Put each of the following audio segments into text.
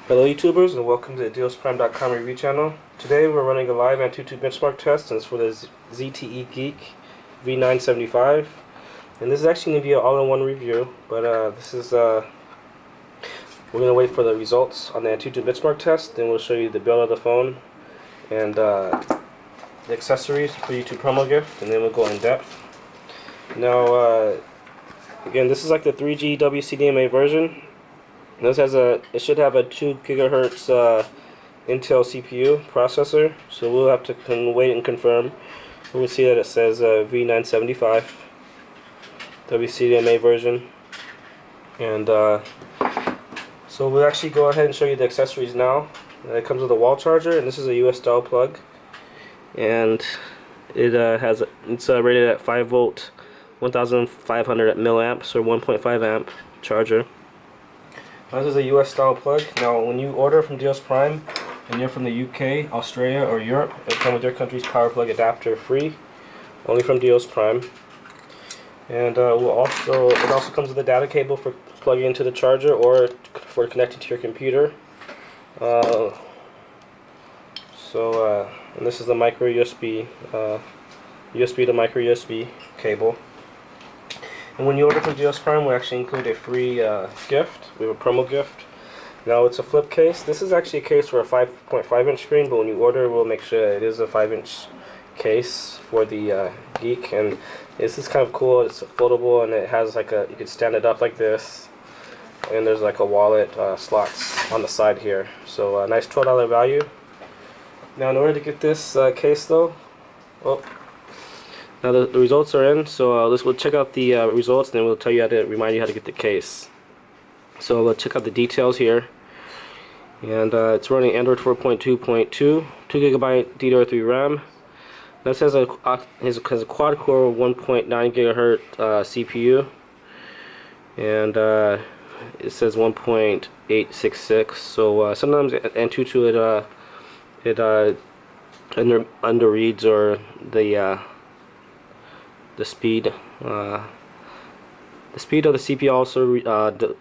Hello YouTubers and welcome to the DealsPrime.com review channel. Today we're running a live AnTuTu benchmark test and it's for the ZTE Geek V975. And this is actually going to be an all-in-one review, but we're going to wait for the results on the AnTuTu benchmark test, then we'll show you the build of the phone and the accessories for YouTube promo gift, and then we'll go in depth. Now, again, this is like the 3G WCDMA version. It should have a 2 gigahertz Intel CPU processor, so we'll have to wait and confirm. We'll see that it says V975 WCDMA version, and so we'll actually go ahead and show you the accessories now. It comes with a wall charger, and this is a US style plug, and it's rated at 5 volt, 1500 milliamps or 1.5 amp charger. This is a US style plug. Now when you order from Deals Prime and you're from the UK, Australia, or Europe, it'll come with your country's power plug adapter free, only from Deals Prime. And it also comes with a data cable for plugging into the charger or for connecting to your computer. And this is the micro USB, USB to micro USB cable. And when you order from Deals Prime, we actually include a free gift. We have a promo gift. Now it's a flip case. This is actually a case for a 5.5-inch screen, but when you order, we'll make sure it is a 5-inch case for the Geek. And this is kind of cool. It's foldable, and it has like you can stand it up like this, and there's like a wallet slots on the side here. So a nice $12 value. Now in order to get this case though, now the results are in, so we'll check out the results, and then we'll tell you remind you how to get the case. So we'll check out the details here, and it's running Android 4.2.2, 2 GB DDR3 RAM. This has a quad-core 1.9 gigahertz CPU, and it says 1.866. So sometimes AnTuTu it underreads or the speed. The speed of the CPU also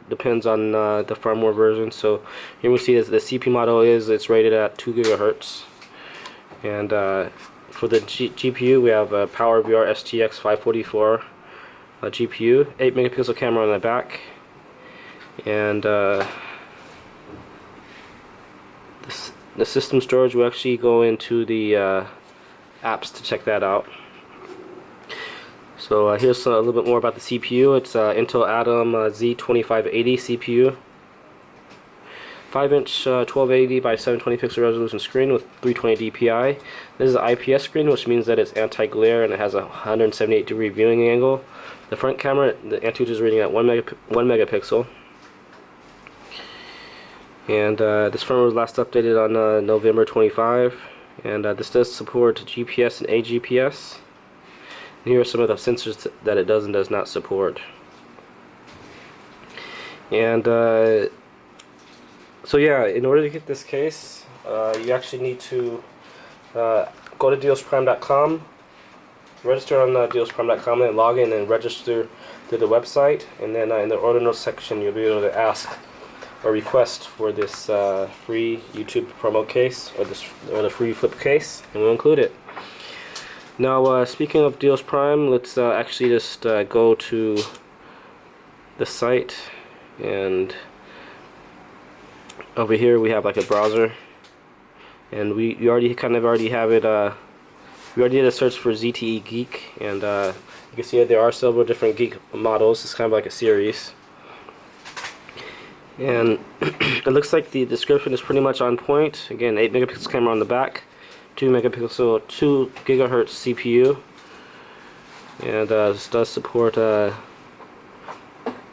depends on the firmware version. So here we see that the CPU model it's rated at 2 gigahertz, and for the GPU we have a PowerVR STX 544 GPU, 8 megapixel camera on the back, and the system storage will actually go into the apps to check that out. So here's a little bit more about the CPU. It's Intel Atom Z2580 CPU, 5-inch 1280 by 720 pixel resolution screen with 320 DPI. This is an IPS screen, which means that it's anti-glare and it has a 178-degree viewing angle. The front camera, the AnTuTu is reading at 1 megapixel. And this firmware was last updated on November 25, and this does support GPS and AGPS. Here are some of the sensors that it does and does not support. And so yeah, in order to get this case, you actually need to go to DealsPrime.com, register on DealsPrime.com, and log in and register through the website. And then in the order notes section, you'll be able to ask or request for this free YouTube promo case or the free flip case, and we'll include it. Now, speaking of Deals Prime, let's actually just go to the site, and over here we have like a browser, and we already have it. We already did a search for ZTE Geek, and you can see that there are several different Geek models. It's kind of like a series, and it looks like the description is pretty much on point. Again, 8 megapixel camera on the back, 2 megapixel, 2 gigahertz CPU, and this does support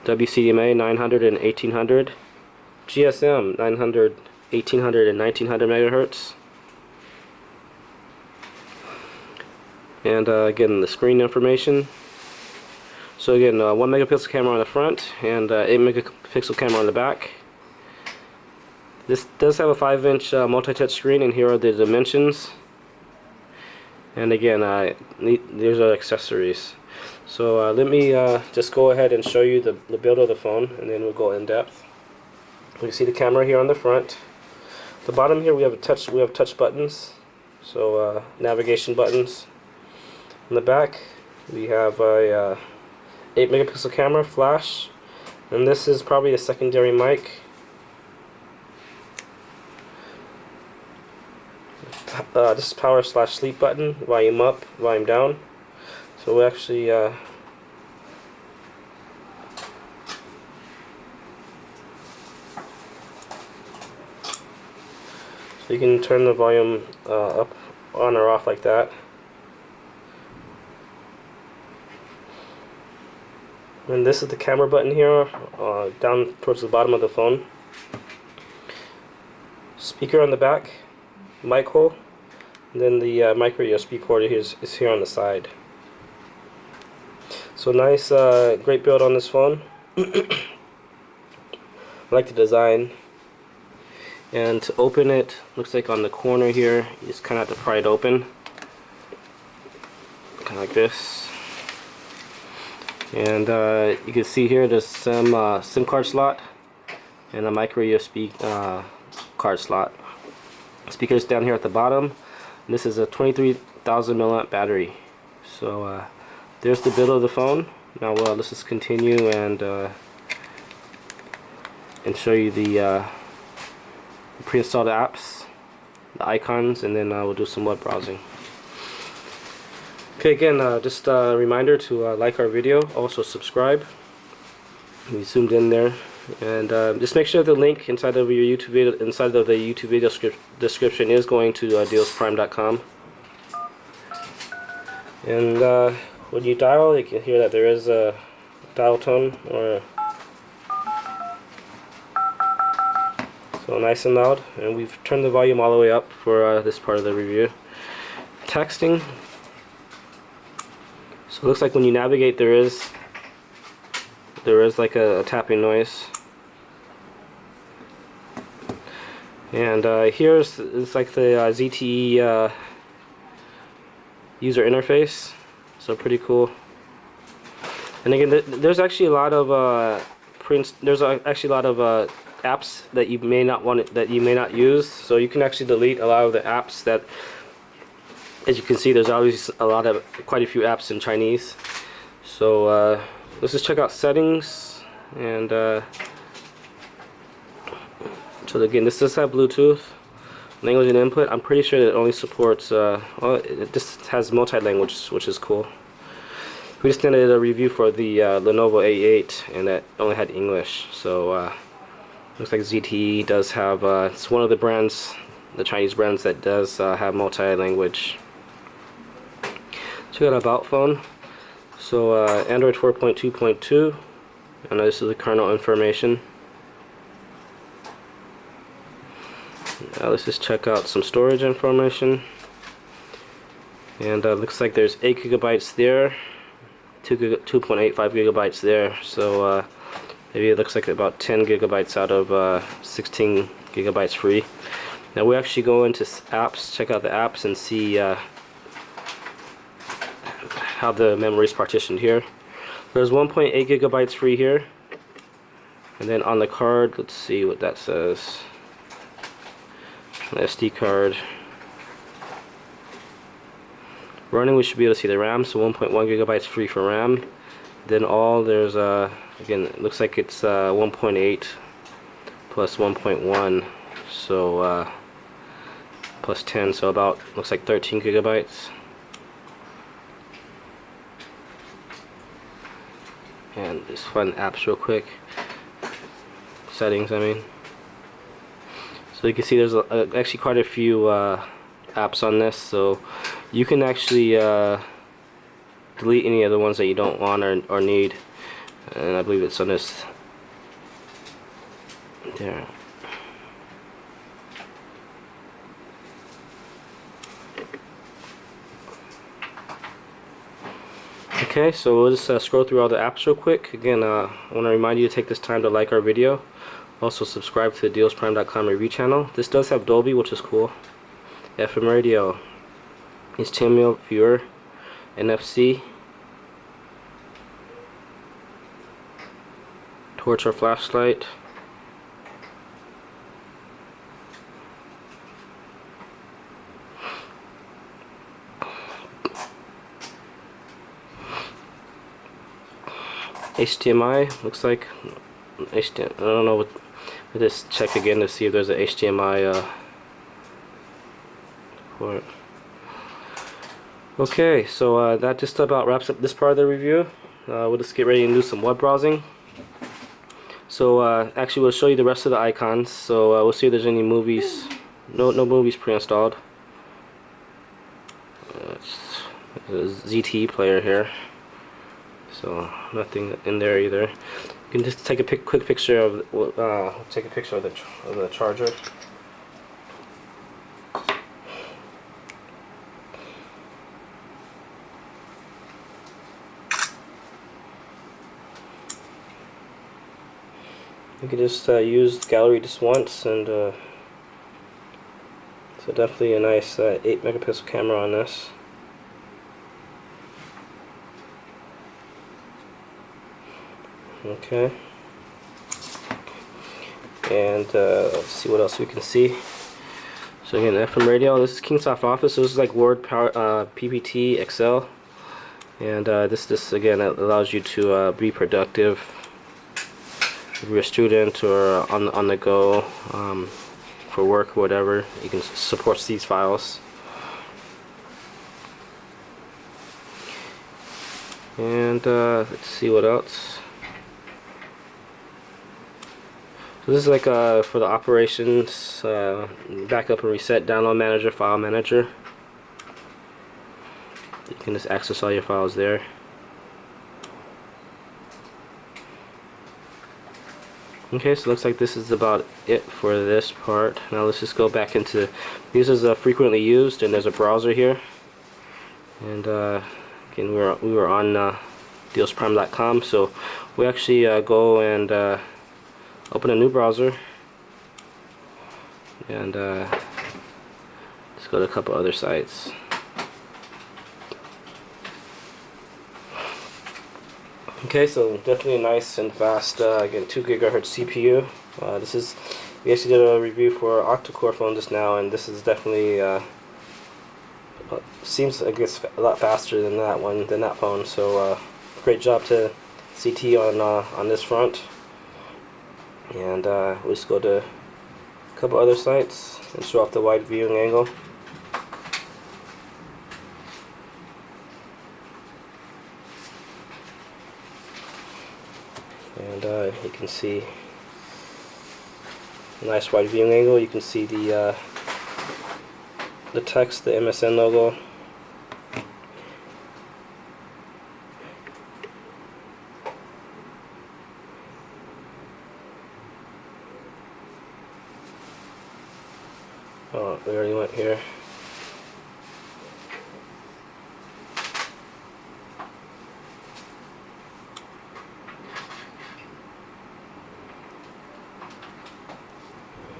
WCDMA 900 and 1800, GSM 900, 1800 and 1900 megahertz, and again the screen information. So again, 1 megapixel camera on the front and 8 megapixel camera on the back. This does have a 5-inch multi-touch screen, and here are the dimensions. And again, these are accessories. So let me just go ahead and show you the build of the phone, and then we'll go in depth. You can see the camera here on the front. The bottom here we have touch buttons, so navigation buttons. In the back we have a 8 megapixel camera, flash, and this is probably a secondary mic. This is power/sleep button, volume up, volume down. So we actually so you can turn the volume up, on or off like that. And this is the camera button here, down towards the bottom of the phone. Speaker on the back, mic hole, and then the micro USB port is here on the side. So nice, great build on this phone. I like the design. And to open it, looks like on the corner here, you just kind of have to pry it open, kind of like this. And you can see here there's some SIM card slot and a micro USB card slot. Speakers down here at the bottom. And this is a 23,000 milliamp battery. So there's the build of the phone. Now let's just continue and show you the pre-installed apps, the icons, and then we'll do some web browsing. Okay, again, just a reminder to like our video, also subscribe. We zoomed in there, and just make sure the link inside of your YouTube video, inside of the YouTube video description, is going to dealsprime.com. And when you dial, you can hear that there is a dial tone, so nice and loud. And we've turned the volume all the way up for this part of the review. Texting. So it looks like when you navigate, there is like a tapping noise. And here's like the ZTE user interface. So pretty cool. And again, there's actually a lot of apps that you may not use. So you can actually delete a lot of the apps that, as you can see, there's always quite a few apps in Chinese. So let's just check out settings. And so again, this does have Bluetooth, language and input. I'm pretty sure that it only supports, this has multi-language, which is cool. We just did a review for the Lenovo A8, and that only had English. So looks like ZTE does have, it's one of the brands, the Chinese brands, that does have multi-language. Check out About Phone. So Android 4.2.2, and this is the kernel information. Now let's just check out some storage information. And looks like there's 8 gigabytes there, 2.85 gigabytes there. So maybe it looks like about 10 gigabytes out of 16 gigabytes free. Now we actually go into apps, check out the apps, and see how the memory is partitioned here. There's 1.8 gigabytes free here, and then on the card, let's see what that says. The SD card running, we should be able to see the RAM. So 1.1 gigabytes free for RAM. Then there's again, it looks like it's 1.8 plus 1.1, so plus 10, so about, looks like 13 gigabytes. And just find apps real quick. Settings, I mean. So you can see there's actually quite a few apps on this, so you can actually delete any of the ones that you don't want or need. And I believe it's on this there. Okay, so we'll just scroll through all the apps real quick. Again, I want to remind you to take this time to like our video. Also subscribe to the dealsprime.com review channel. This does have Dolby, which is cool. FM radio, HTML viewer, NFC, torch or flashlight, HDMI looks like. HDMI, I don't know what. Let's just check again to see if there's a HDMI port. Okay, so that just about wraps up this part of the review. We'll just get ready and do some web browsing. So actually we'll show you the rest of the icons. So we'll see if there's any movies. No movies pre-installed. There's a ZTE player here. So nothing in there either. You can just take a quick picture of the charger. You can just use gallery just once, and so definitely a nice 8 megapixel camera on this. Okay, and let's see what else we can see. So again, FM radio. This is Kingsoft Office. So this is like Word, Power, PPT, Excel, and this again allows you to be productive if you're a student or on the go for work or whatever. You can support these files. And let's see what else. So this is like for the operations, backup and reset, download manager, file manager. You can just access all your files there. Okay, so it looks like this is about it for this part. Now let's just go back into, this is frequently used, and there's a browser here. And again, we were on dealsprime.com, so we actually go and open a new browser, and let's go to a couple other sites. Okay, so definitely a nice and fast, again, 2 gigahertz CPU. We actually did a review for octa-core phone just now, and this is definitely seems, I guess, a lot faster than that phone. So great job to ZTE on this front. And we'll just go to a couple other sites and show off the wide viewing angle. And you can see a nice wide viewing angle. You can see the text, the MSN logo. Oh, we already went here.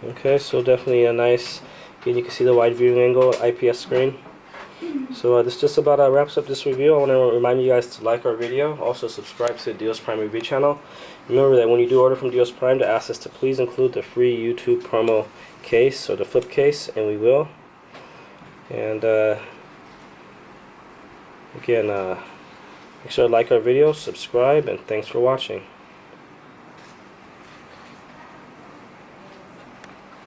Okay, so definitely a nice, again, you can see the wide viewing angle, IPS screen. So this just about wraps up this review. I want to remind you guys to like our video. Also subscribe to the Deals Prime review channel. Remember that when you do order from Deals Prime, to ask us to please include the free YouTube promo case or the flip case, and we will. And again, make sure to like our video, subscribe, and thanks for watching.